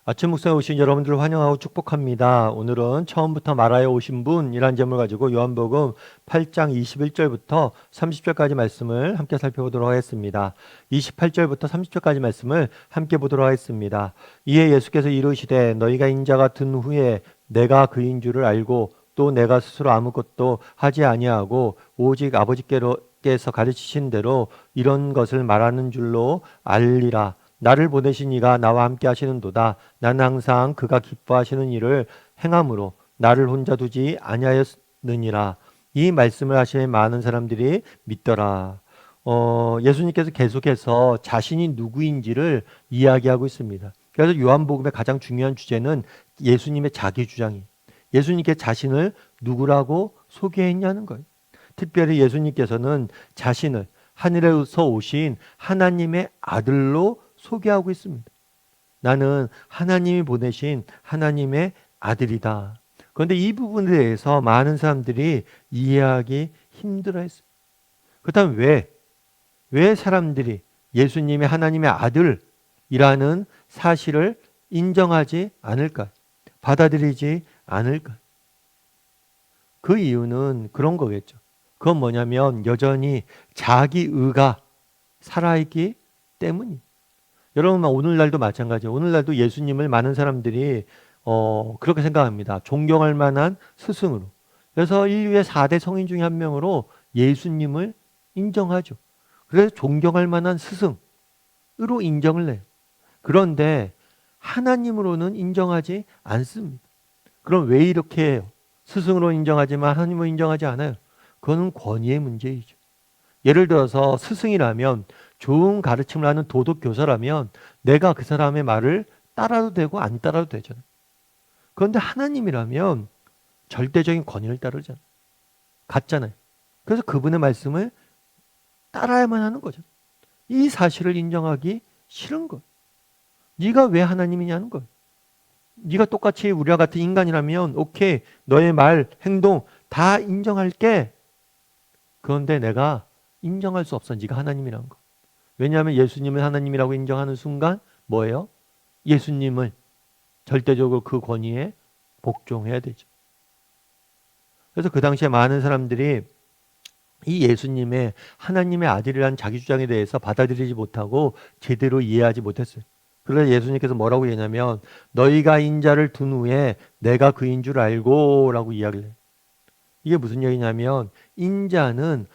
아침 묵상에 오신 여러분들을 환영하고 축복합니다. 오늘은 처음부터 말하여 오신 분이라는 제목을 가지고 요한복음 8장 21절부터 30절까지 말씀을 함께 살펴보도록 하겠습니다. 28절부터 30절까지 말씀을 함께 보도록 하겠습니다. 이에 예수께서 이르시되 너희가 인자가 든 후에 내가 그인 줄을 알고 또 내가 스스로 아무것도 하지 아니하고 오직 아버지께서 가르치신 대로 이런 것을 말하는 줄로 알리라. 나를 보내신 이가 나와 함께 하시는도다. 나는 항상 그가 기뻐하시는 일을 행함으로 나를 혼자 두지 아니하였느니라. 이 말씀을 하시니 많은 사람들이 믿더라. 예수님께서 계속해서 자신이 누구인지를 이야기하고 있습니다. 그래서 요한복음의 가장 중요한 주제는 예수님의 자기 주장이. 예수님께 자신을 누구라고 소개했냐는 거예요. 특별히 예수님께서는 자신을 하늘에서 오신 하나님의 아들로 소개하고 있습니다. 나는 하나님이 보내신 하나님의 아들이다. 그런데 이 부분에 대해서 많은 사람들이 이해하기 힘들어했어요. 그렇다면 왜 사람들이 예수님이 하나님의 아들이라는 사실을 인정하지 않을까? 받아들이지 않을까? 그 이유는 그런 거겠죠. 그건 뭐냐면 여전히 자기 의가 살아있기 때문이에요. 여러분, 오늘날도 마찬가지예요. 오늘날도 예수님을 많은 사람들이 그렇게 생각합니다. 존경할 만한 스승으로. 그래서 인류의 4대 성인 중에 한 명으로 예수님을 인정하죠. 그래서 존경할 만한 스승으로 인정을 해요. 그런데 하나님으로는 인정하지 않습니다. 그럼 왜 이렇게 해요? 스승으로 인정하지만 하나님으로 인정하지 않아요. 그거는 권위의 문제이죠. 예를 들어서 스승이라면, 좋은 가르침을 하는 도덕 교사라면 내가 그 사람의 말을 따라도 되고 안 따라도 되잖아요. 그런데 하나님이라면 절대적인 권위를 따르잖아요. 같잖아요. 그래서 그분의 말씀을 따라야만 하는 거죠. 이 사실을 인정하기 싫은 거예요. 네가 왜 하나님이냐는 거예요. 네가 똑같이 우리와 같은 인간이라면 오케이, 너의 말, 행동 다 인정할게. 그런데 내가 인정할 수 없어. 네가 하나님이라는 거. 왜냐하면 예수님을 하나님이라고 인정하는 순간 뭐예요? 예수님을 절대적으로 그 권위에 복종해야 되죠. 그래서 그 당시에 많은 사람들이 이 예수님의 하나님의 아들이라는 자기 주장에 대해서 받아들이지 못하고 제대로 이해하지 못했어요. 그래서 예수님께서 뭐라고 얘기하냐면 너희가 인자를 둔 후에 내가 그인 줄 알고 라고 이야기를 해요. 이게 무슨 얘기냐면 인자는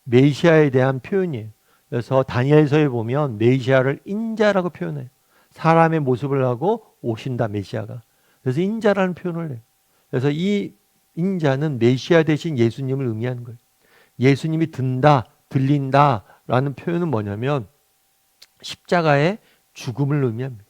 메시아에 대한 표현이에요. 그래서 다니엘서에 보면 메시아를 인자라고 표현해요. 사람의 모습을 하고 오신다, 메시아가. 그래서 인자라는 표현을 해요. 그래서 이 인자는 메시아 대신 예수님을 의미하는 거예요. 예수님이 든다, 들린다라는 표현은 뭐냐면 십자가의 죽음을 의미합니다.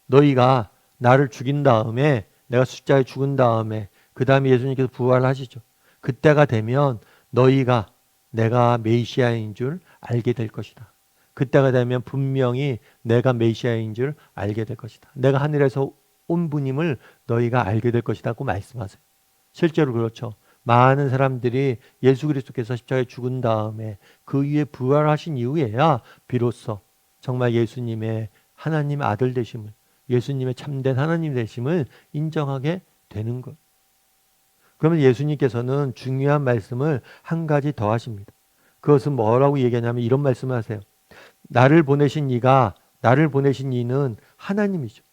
너희가 나를 죽인 다음에, 내가 십자가에 죽은 다음에 그 다음에 예수님께서 부활하시죠. 그때가 되면 너희가 내가 메시아인 줄 알게 될 것이다. 그때가 되면 분명히 내가 메시아인 줄 알게 될 것이다. 내가 하늘에서 온 분임을 너희가 알게 될 것이라고 말씀하세요. 실제로 그렇죠. 많은 사람들이 예수 그리스도께서 십자가에 죽은 다음에 그 위에 부활하신 이후에야 비로소 정말 예수님의 하나님의 아들 되심을, 예수님의 참된 하나님 되심을 인정하게 되는 것. 그러면 예수님께서는 중요한 말씀을 한 가지 더 하십니다. 그것은 뭐라고 얘기하냐면 이런 말씀을 하세요. 나를 보내신 이는 하나님이죠.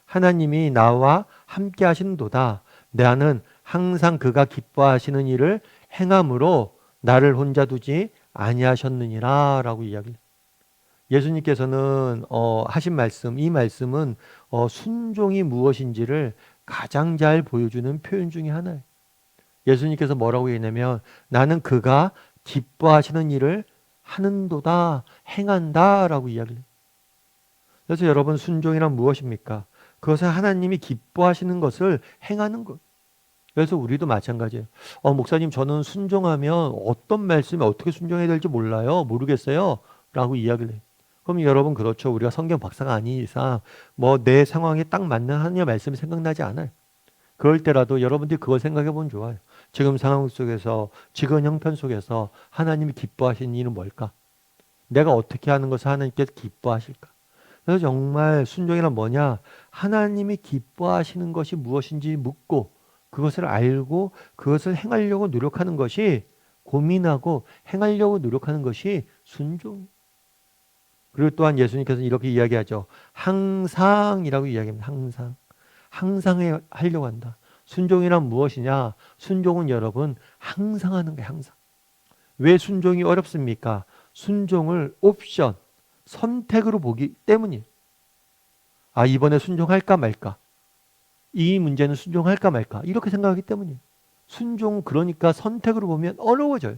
하나님이 나와 함께 하시는도다. 나는 항상 그가 기뻐하시는 일을 행함으로 나를 혼자 두지 아니하셨느니라 라고 이야기해요. 예수님께서는 하신 말씀, 이 말씀은 순종이 무엇인지를 가장 잘 보여주는 표현 중에 하나예요. 예수님께서 뭐라고 얘기냐면 나는 그가 기뻐하시는 일을 하는도다, 행한다 라고 이야기를 해요. 그래서 여러분, 순종이란 무엇입니까? 그것은 하나님이 기뻐하시는 것을 행하는 것. 그래서 우리도 마찬가지예요. 목사님, 저는 순종하면 어떤 말씀에 어떻게 순종해야 될지 모르겠어요 라고 이야기를 해요. 그럼 여러분, 그렇죠. 우리가 성경 박사가 아닌 이상 내 상황에 딱 맞는 하나님의 말씀이 생각나지 않아요. 그럴 때라도 여러분들이 그걸 생각해 보면 좋아요. 지금 상황 속에서, 지금 형편 속에서 하나님이 기뻐하시는 일은 뭘까? 내가 어떻게 하는 것을 하나님께서 기뻐하실까? 그래서 정말 순종이란 뭐냐? 하나님이 기뻐하시는 것이 무엇인지 묻고 그것을 알고 그것을 행하려고 노력하는 것이 고민하고 행하려고 노력하는 것이 순종. 그리고 또한 예수님께서는 이렇게 이야기하죠. 항상이라고 이야기합니다. 항상. 항상 하려고 한다. 순종이란 무엇이냐? 순종은 여러분 항상 하는 거예요. 항상. 왜 순종이 어렵습니까? 순종을 옵션, 선택으로 보기 때문이에요. 아, 이번에 순종할까 말까? 이 문제는 순종할까 말까? 이렇게 생각하기 때문이에요. 순종 그러니까 선택으로 보면 어려워져요.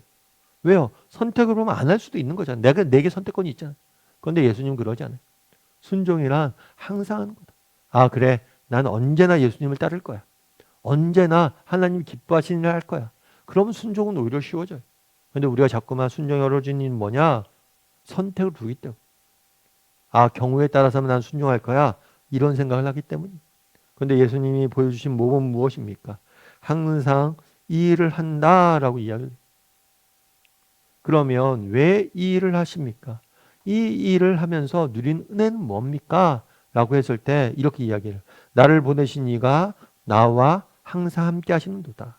왜요? 선택으로 보면 안 할 수도 있는 거잖아요. 내게 선택권이 있잖아요. 그런데 예수님 그러지 않아요. 순종이란 항상 하는 거다. 아, 그래. 난 언제나 예수님을 따를 거야. 언제나 하나님 기뻐하시는 일 할 거야. 그러면 순종은 오히려 쉬워져요. 근데 우리가 자꾸만 순종이 어려워지는 일은 뭐냐? 선택을 두기 때문에. 아, 경우에 따라서는 난 순종할 거야. 이런 생각을 하기 때문이에요. 그런데 예수님이 보여주신 모범은 무엇입니까? 항상 이 일을 한다라고 이야기를. 그러면 왜 이 일을 하십니까? 이 일을 하면서 누린 은혜는 뭡니까? 라고 했을 때 이렇게 이야기를. 나를 보내신 이가 나와 항상 함께 하시는도다.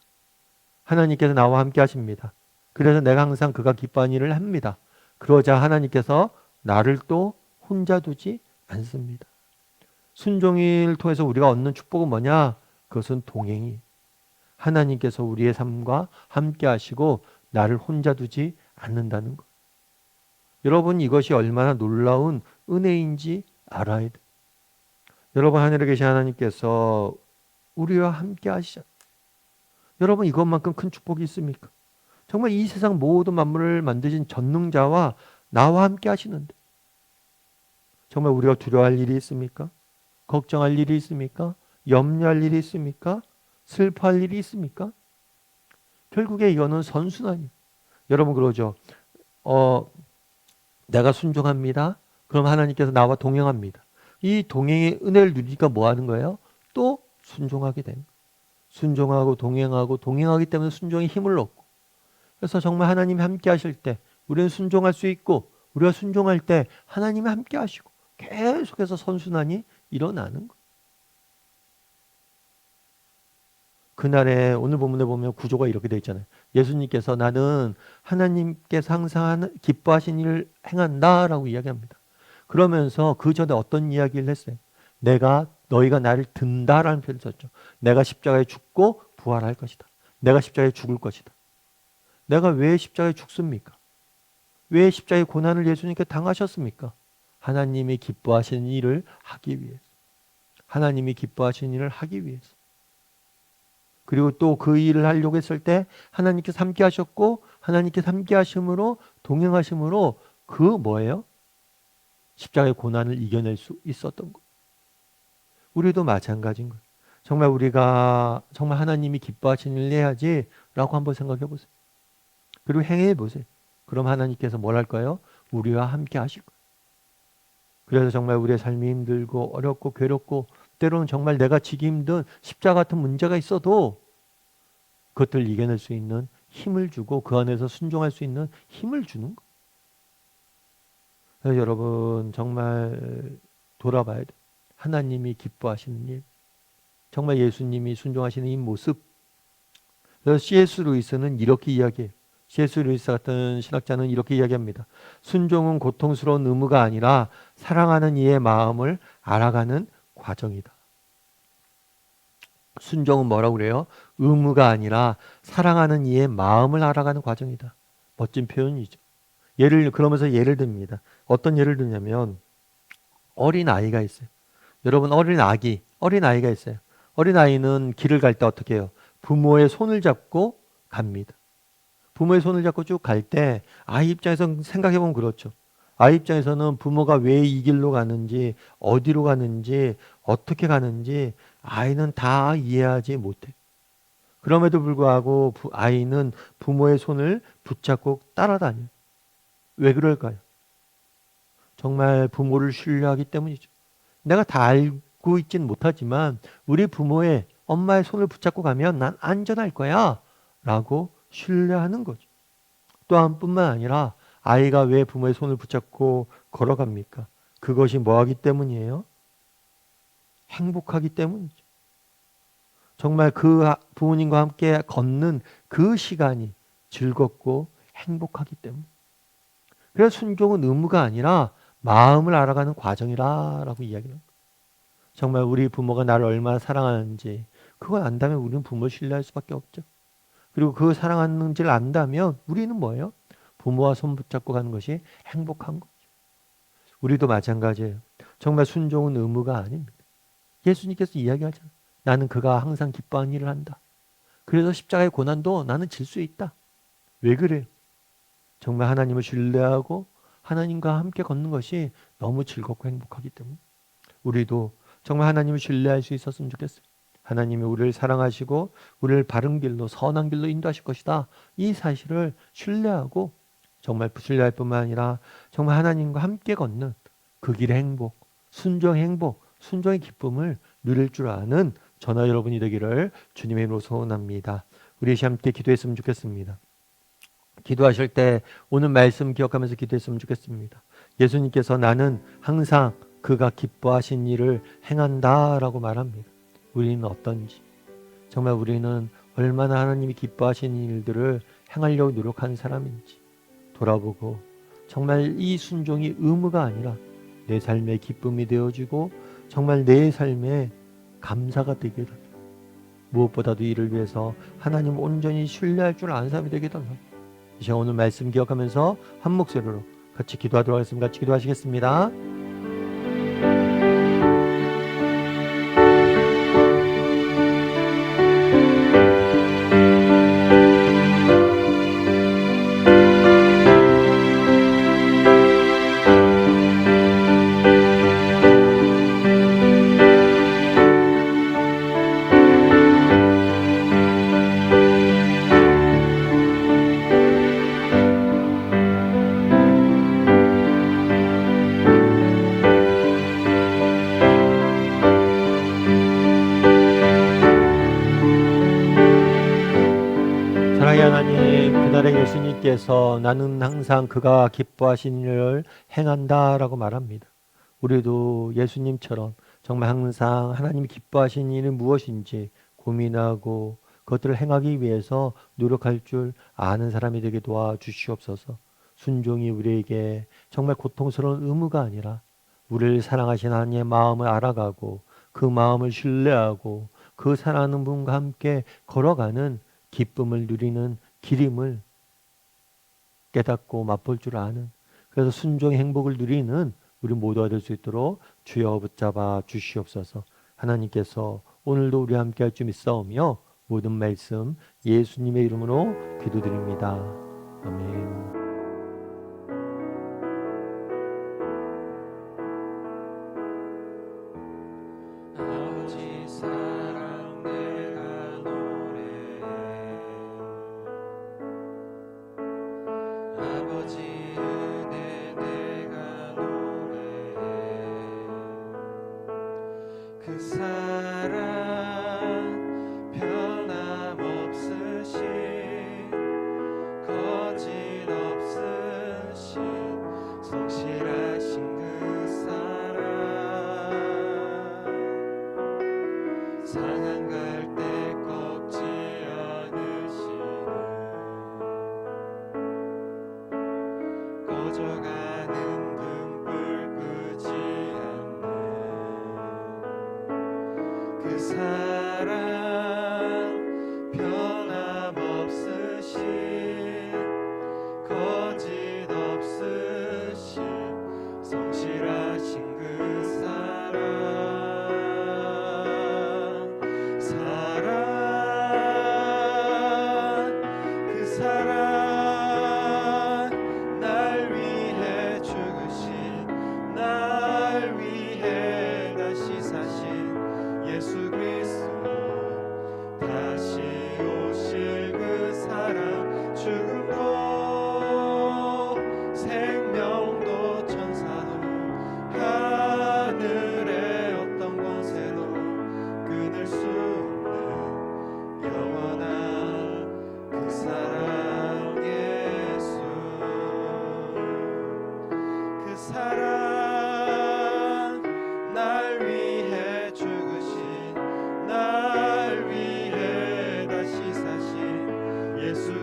하나님께서 나와 함께 하십니다. 그래서 내가 항상 그가 기뻐하는 일을 합니다. 그러자 하나님께서 나를 또 혼자 두지 않습니다. 순종을 통해서 우리가 얻는 축복은 뭐냐? 그것은 동행이. 하나님께서 우리의 삶과 함께 하시고 나를 혼자 두지 않는다는 것. 여러분 이것이 얼마나 놀라운 은혜인지 알아야 돼. 여러분 하늘에 계신 하나님께서 우리와 함께 하시잖아요. 여러분 이것만큼 큰 축복이 있습니까? 정말 이 세상 모든 만물을 만드신 전능자와 나와 함께 하시는데 정말 우리가 두려워할 일이 있습니까? 걱정할 일이 있습니까? 염려할 일이 있습니까? 슬퍼할 일이 있습니까? 결국에 이거는 선순환이에요. 여러분 그러죠. 내가 순종합니다. 그럼 하나님께서 나와 동행합니다. 이 동행의 은혜를 누리니까 뭐 하는 거예요? 또 순종하게 되는 거예요. 순종하고 동행하기 때문에 순종의 힘을 얻고. 그래서 정말 하나님이 함께 하실 때 우리는 순종할 수 있고 우리가 순종할 때 하나님이 함께 하시고 계속해서 선순환이 일어나는 거예요. 그날에 오늘 본문에 보면 구조가 이렇게 되어 있잖아요. 예수님께서 나는 하나님께서 항상 기뻐하신 일을 행한다라고 이야기합니다. 그러면서 그 전에 어떤 이야기를 했어요? 너희가 나를 든다라는 표현을 썼죠. 내가 십자가에 죽고 부활할 것이다. 내가 십자가에 죽을 것이다. 내가 왜 십자가에 죽습니까? 왜 십자가의 고난을 예수님께 당하셨습니까? 하나님이 기뻐하시는 일을 하기 위해서. 하나님이 기뻐하시는 일을 하기 위해서. 그리고 또 그 일을 하려고 했을 때 하나님께서 함께 하셨고 하나님께서 함께 하심으로 동행하심으로 그 뭐예요? 십자가의 고난을 이겨낼 수 있었던 것. 우리도 마찬가지인 거예요. 정말 우리가 정말 하나님이 기뻐하시는 일을 해야지 라고 한번 생각해 보세요. 그리고 행해 보세요. 그럼 하나님께서 뭘 할까요? 우리와 함께 하실 거예요. 그래서 정말 우리의 삶이 힘들고 어렵고 괴롭고 때로는 정말 내가 지기 힘든 십자가 같은 문제가 있어도 그것들을 이겨낼 수 있는 힘을 주고 그 안에서 순종할 수 있는 힘을 주는 거예요. 그래서 여러분 정말 돌아봐야 돼요. 하나님이 기뻐하시는 일, 정말 예수님이 순종하시는 이 모습. 그래서 C.S. 루이스는 이렇게 이야기해요. C.S. 루이스 같은 신학자는 이렇게 이야기합니다. 순종은 고통스러운 의무가 아니라 사랑하는 이의 마음을 알아가는 과정이다. 순종은 뭐라고 그래요? 의무가 아니라 사랑하는 이의 마음을 알아가는 과정이다. 멋진 표현이죠. 그러면서 예를 듭니다. 어떤 예를 드냐면 어린 아이가 있어요. 여러분 어린 아이가 있어요. 어린 아이는 길을 갈 때 어떻게 해요? 부모의 손을 잡고 갑니다. 부모의 손을 잡고 쭉 갈 때 아이 입장에서 생각해 보면 그렇죠. 아이 입장에서는 부모가 왜 이 길로 가는지 어디로 가는지 어떻게 가는지 아이는 다 이해하지 못해. 그럼에도 불구하고 아이는 부모의 손을 붙잡고 따라다녀요. 왜 그럴까요? 정말 부모를 신뢰하기 때문이죠. 내가 다 알고 있지는 못하지만 우리 부모의 엄마의 손을 붙잡고 가면 난 안전할 거야 라고 신뢰하는 거죠. 또한 뿐만 아니라 아이가 왜 부모의 손을 붙잡고 걸어갑니까? 그것이 뭐하기 때문이에요? 행복하기 때문이죠. 정말 그 부모님과 함께 걷는 그 시간이 즐겁고 행복하기 때문. 그래서 순종은 의무가 아니라 마음을 알아가는 과정이라고 이야기를 합니다. 정말 우리 부모가 나를 얼마나 사랑하는지 그걸 안다면 우리는 부모를 신뢰할 수밖에 없죠. 그리고 그 사랑하는지를 안다면 우리는 뭐예요? 부모와 손 붙잡고 가는 것이 행복한 거죠. 우리도 마찬가지예요. 정말 순종은 의무가 아닙니다. 예수님께서 이야기하잖아요. 나는 그가 항상 기뻐하는 일을 한다. 그래서 십자가의 고난도 나는 질 수 있다. 왜 그래요? 정말 하나님을 신뢰하고 하나님과 함께 걷는 것이 너무 즐겁고 행복하기 때문에 우리도 정말 하나님을 신뢰할 수 있었으면 좋겠어요. 하나님이 우리를 사랑하시고 우리를 바른 길로 선한 길로 인도하실 것이다. 이 사실을 신뢰하고 정말 신뢰할 뿐만 아니라 정말 하나님과 함께 걷는 그 길의 행복, 순종의 행복, 순종의 기쁨을 누릴 줄 아는 저나 여러분이 되기를 주님의 이름으로 소원합니다. 우리 함께 기도했으면 좋겠습니다. 기도하실 때 오늘 말씀 기억하면서 기도했으면 좋겠습니다. 예수님께서 나는 항상 그가 기뻐하신 일을 행한다라고 말합니다. 우리는 어떤지, 정말 우리는 얼마나 하나님이 기뻐하시는 일들을 행하려고 노력하는 사람인지 돌아보고 정말 이 순종이 의무가 아니라 내 삶의 기쁨이 되어지고 정말 내 삶의 감사가 되게 됩니다. 무엇보다도 이를 위해서 하나님을 온전히 신뢰할 줄 아는 사람이 되게 됩니다. 이 시간 오늘 말씀 기억하면서 한 목소리로 같이 기도하도록 하겠습니다. 같이 기도하시겠습니다. 사랑의 하나님, 그날의 예수님께서 나는 항상 그가 기뻐하신 일을 행한다라고 말합니다. 우리도 예수님처럼 정말 항상 하나님이 기뻐하신 일은 무엇인지 고민하고 그것들을 행하기 위해서 노력할 줄 아는 사람이 되게 도와주시옵소서. 순종이 우리에게 정말 고통스러운 의무가 아니라 우리를 사랑하신 하나님의 마음을 알아가고 그 마음을 신뢰하고 그 사랑하는 분과 함께 걸어가는 기쁨을 누리는 길임을 깨닫고 맛볼 줄 아는, 그래서 순종의 행복을 누리는 우리 모두가 될 수 있도록 주여 붙잡아 주시옵소서. 하나님께서 오늘도 우리와 함께 할 줄 믿사오며 모든 말씀 예수님의 이름으로 기도드립니다. 아멘. 아버지 사랑 내가 노래해 아버지 은혜 내가 노래해 그 사랑 변함없으신 거짓 없 예수